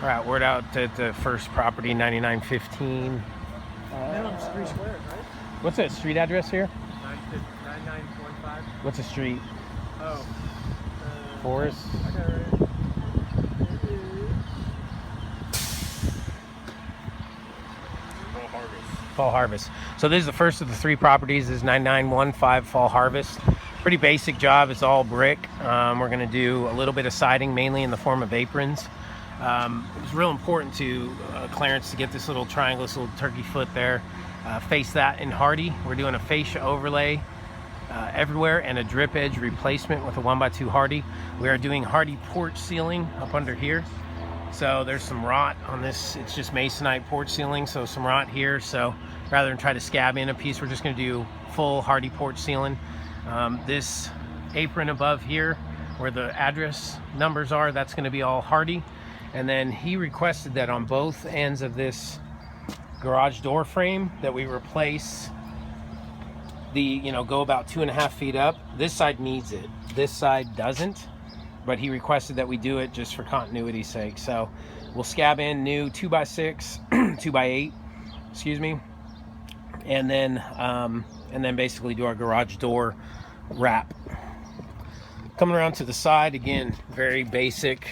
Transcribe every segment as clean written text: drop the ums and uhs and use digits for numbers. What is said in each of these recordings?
All right, we're out at the first property, 9915. Minimum 3 squares, right? What's that street address here? 9915. What's the street? Oh. Forest? I got it right here. Fall Harvest. So this is the first of the 3 properties. This is 9915 Fall Harvest. Pretty basic job. It's all brick. We're going to do a little bit of siding, mainly in the form of aprons. It was real important to Clarence to get this little triangle, this little turkey foot there. Face that in Hardie. We're doing a fascia overlay everywhere and a drip edge replacement with a 1x2 Hardie. We are doing Hardie porch ceiling up under here. So there's some rot on this. It's just masonite porch ceiling, so some rot here. So rather than try to scab in a piece, we're just going to do full Hardie porch ceiling. This apron above here where the address numbers are, that's going to be all Hardie. And then he requested that on both ends of this garage door frame that we replace the, go about 2.5 feet up. This side needs it. This side doesn't. But he requested that we do it just for continuity's sake. So we'll scab in new 2x6, 2x8, excuse me, and then basically do our garage door wrap. Coming around to the side again, very basic.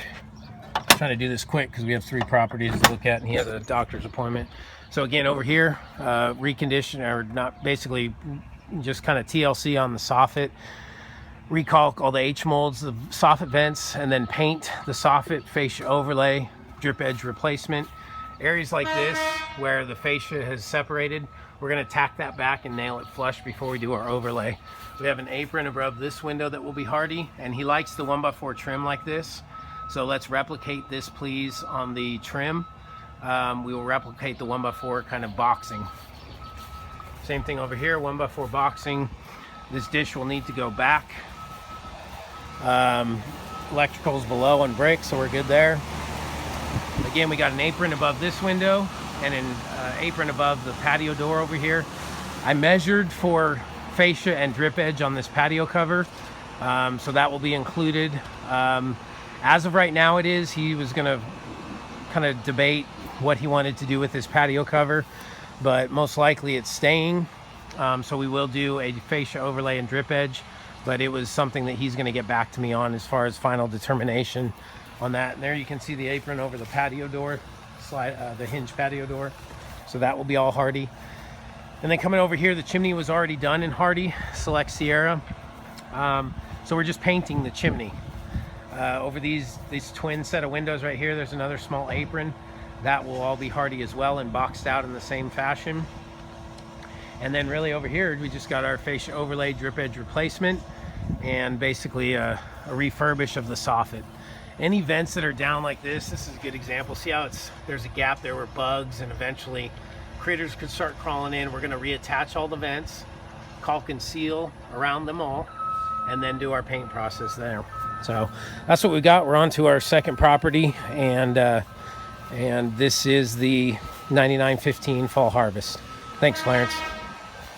I'm trying to do this quick because we have 3 properties to look at, and he has a doctor's appointment. So again, over here, recondition, or not, basically just kind of TLC on the soffit. Recalc all the H molds, the soffit vents, and then paint the soffit, fascia overlay, drip edge replacement. Areas like this where the fascia has separated, we're going to tack that back and nail it flush before we do our overlay. We have an apron above this window that will be Hardie, and he likes the 1x4 trim like this. So let's replicate this, please, on the trim. We will replicate the 1x4 kind of boxing. Same thing over here, 1x4 boxing. This dish will need to go back. Electrical's below on brick, so we're good there. Again, we got an apron above this window and an apron above the patio door over here. I measured for fascia and drip edge on this patio cover, so that will be included. As of right now, it is. He was going to kind of debate what he wanted to do with this patio cover, but most likely it's staying. So we will do a fascia overlay and drip edge, but it was something that he's going to get back to me on as far as final determination on that. And there you can see the apron over the patio door, the hinge patio door. So that will be all Hardie. And then coming over here, the chimney was already done in Hardie, Select Sierra. So we're just painting the chimney. Over these twin set of windows right here, there's another small apron. That will all be Hardie as well and boxed out in the same fashion. And then really over here, we just got our fascia overlay, drip edge replacement, and basically a refurbish of the soffit. Any vents that are down like this is a good example. See how there's a gap there where bugs and eventually critters could start crawling in. We're gonna reattach all the vents, caulk and seal around them all, and then do our paint process there. So that's what we got. We're on to our second property, and this is the 9915 Fall Harvest. Thanks, Clarence.